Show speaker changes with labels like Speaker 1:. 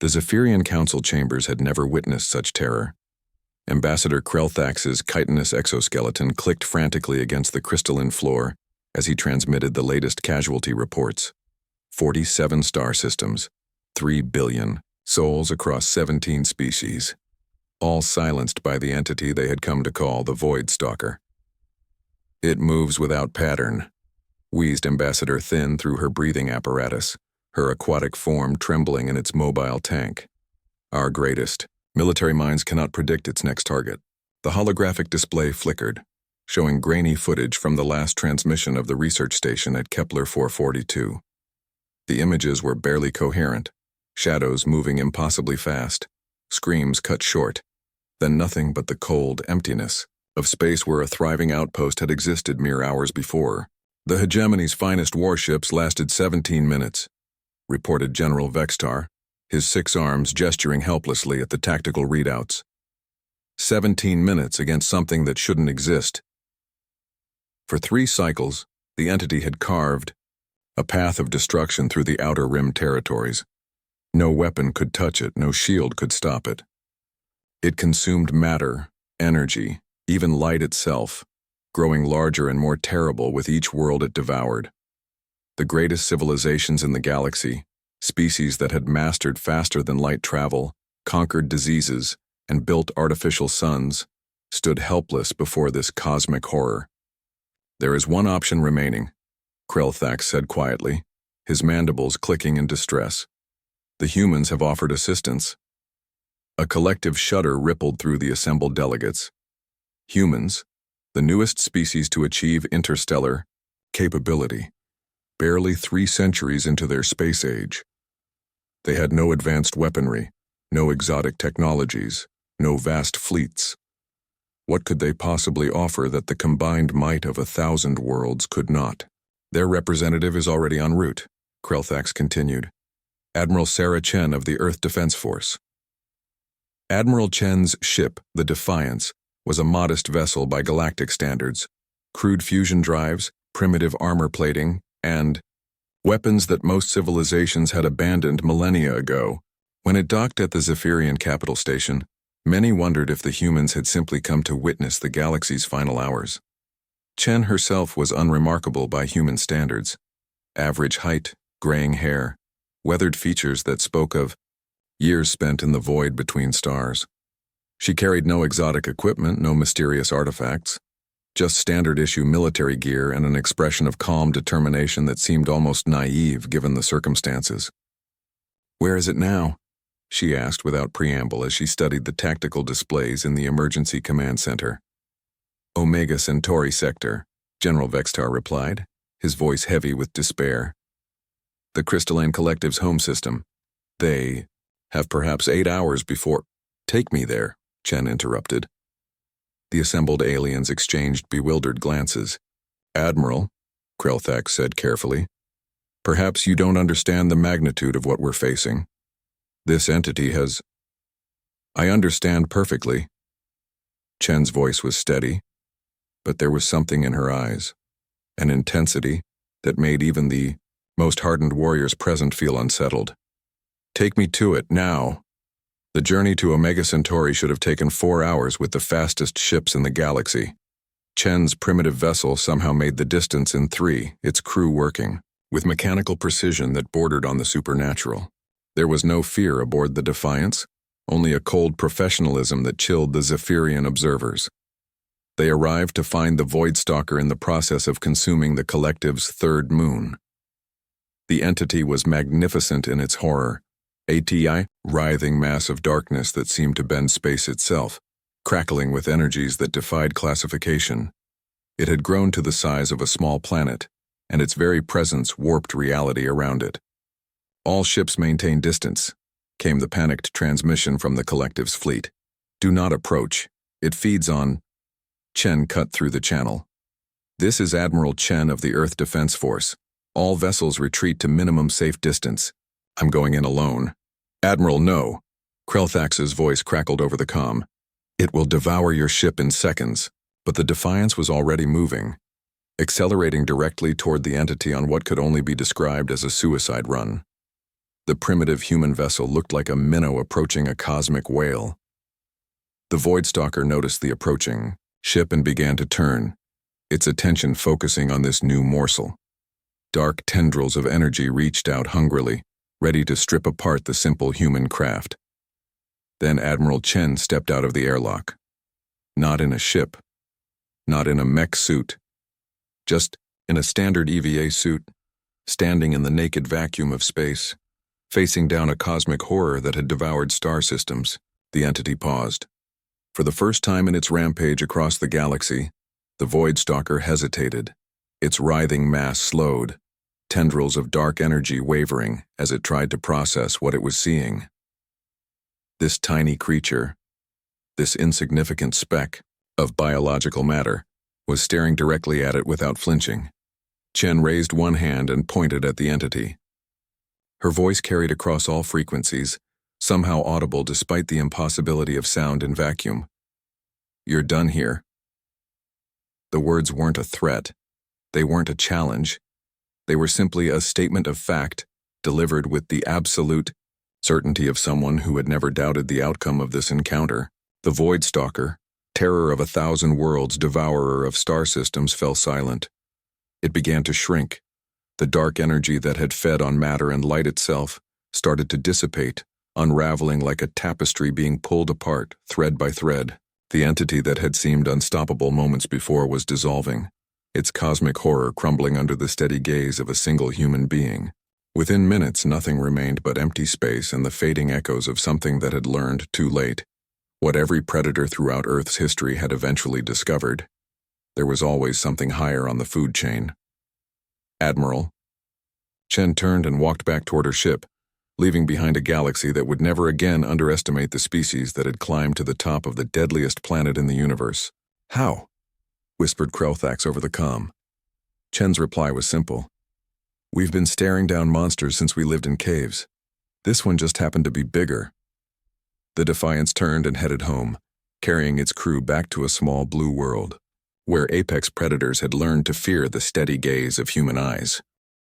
Speaker 1: The Zephyrian Council chambers had never witnessed such terror. Ambassador Krelthax's chitinous exoskeleton clicked frantically against the crystalline floor as he transmitted the latest casualty reports. 47 star systems, 3 billion souls across 17 species, all silenced by the entity they had come to call the Void Stalker. "It moves without pattern," wheezed Ambassador Thin through her breathing apparatus, her aquatic form trembling in its mobile tank. "Our greatest. Military minds cannot predict its next target." The holographic display flickered, showing grainy footage from the last transmission of the research station at Kepler 442. The images were barely coherent, shadows moving impossibly fast, screams cut short, then nothing but the cold emptiness of space where a thriving outpost had existed mere hours before. "The hegemony's finest warships lasted 17 minutes, reported General Vextar, his 6 arms gesturing helplessly at the tactical readouts. 17 minutes against something that shouldn't exist. For 3 cycles, the entity had carved a path of destruction through the Outer Rim territories. No weapon could touch it, no shield could stop it. It consumed matter, energy, even light itself, growing larger and more terrible with each world it devoured. The greatest civilizations in the galaxy, species that had mastered faster than light travel, conquered diseases, and built artificial suns, stood helpless before this cosmic horror. "There is one option remaining," Krelthax said quietly, his mandibles clicking in distress. "The humans have offered assistance." A collective shudder rippled through the assembled delegates. Humans, the newest species to achieve interstellar capability, barely 3 centuries into their space age. They had no advanced weaponry, no exotic technologies, no vast fleets. What could they possibly offer that the combined might of 1,000 worlds could not? "Their representative is already en route," Krelthax continued. "Admiral Sarah Chen of the Earth Defense Force." Admiral Chen's ship, the Defiance, was a modest vessel by galactic standards. Crude fusion drives, primitive armor plating, and weapons that most civilizations had abandoned millennia ago. When it docked at the Zephyrian capital station, many wondered if the humans had simply come to witness the galaxy's final hours. Chen herself was unremarkable by human standards. Average height, graying hair, weathered features that spoke of years spent in the void between stars. She carried no exotic equipment, no mysterious artifacts, just standard-issue military gear and an expression of calm determination that seemed almost naive given the circumstances. "Where is it now?" she asked without preamble as she studied the tactical displays in the emergency command center. "Omega Centauri sector," General Vextar replied, his voice heavy with despair. "The Crystalline Collective's home system. They have perhaps 8 hours before—" "Take me there," Chen interrupted. The assembled aliens exchanged bewildered glances. "Admiral," Krelthax said carefully, "perhaps you don't understand the magnitude of what we're facing. This entity has—" "I understand perfectly." Chen's voice was steady, but there was something in her eyes, an intensity that made even the most hardened warriors present feel unsettled. "Take me to it, now." The journey to Omega Centauri should have taken 4 hours with the fastest ships in the galaxy. Chen's primitive vessel somehow made the distance in 3, its crew working, with mechanical precision that bordered on the supernatural. There was no fear aboard the Defiance, only a cold professionalism that chilled the Zephyrian observers. They arrived to find the Void Stalker in the process of consuming the Collective's 3rd moon. The entity was magnificent in its horror, a writhing mass of darkness that seemed to bend space itself, crackling with energies that defied classification. It had grown to the size of a small planet, and its very presence warped reality around it. "All ships maintain distance," came the panicked transmission from the Collective's fleet. "Do not approach. It feeds on—" Chen cut through the channel. "This is Admiral Chen of the Earth Defense Force. All vessels retreat to minimum safe distance. I'm going in alone." "Admiral, no." Krelthax's voice crackled over the comm. "It will devour your ship in seconds." But the Defiance was already moving, accelerating directly toward the entity on what could only be described as a suicide run. The primitive human vessel looked like a minnow approaching a cosmic whale. The Voidstalker noticed the approaching ship and began to turn, its attention focusing on this new morsel. Dark tendrils of energy reached out hungrily, ready to strip apart the simple human craft. Then Admiral Chen stepped out of the airlock. Not in a ship, not in a mech suit, just in a standard EVA suit, standing in the naked vacuum of space, facing down a cosmic horror that had devoured star systems. The entity paused. For the first time in its rampage across the galaxy, the Voidstalker hesitated. Its writhing mass slowed, tendrils of dark energy wavering as it tried to process what it was seeing. This tiny creature, this insignificant speck of biological matter, was staring directly at it without flinching. Chen raised one hand and pointed at the entity. Her voice carried across all frequencies, somehow audible despite the impossibility of sound in vacuum. "You're done here." The words weren't a threat. They weren't a challenge. They were simply a statement of fact, delivered with the absolute certainty of someone who had never doubted the outcome of this encounter. The Voidstalker, terror of 1,000 worlds, devourer of star systems, fell silent. It began to shrink. The dark energy that had fed on matter and light itself started to dissipate, unraveling like a tapestry being pulled apart, thread by thread. The entity that had seemed unstoppable moments before was dissolving, its cosmic horror crumbling under the steady gaze of a single human being. Within minutes, nothing remained but empty space and the fading echoes of something that had learned too late, what every predator throughout Earth's history had eventually discovered. There was always something higher on the food chain. "Admiral." Chen turned and walked back toward her ship, leaving behind a galaxy that would never again underestimate the species that had climbed to the top of the deadliest planet in the universe. "How?" whispered Krelthax over the comm. Chen's reply was simple. "We've been staring down monsters since we lived in caves. This one just happened to be bigger." The Defiance turned and headed home, carrying its crew back to a small blue world, where apex predators had learned to fear the steady gaze of human eyes.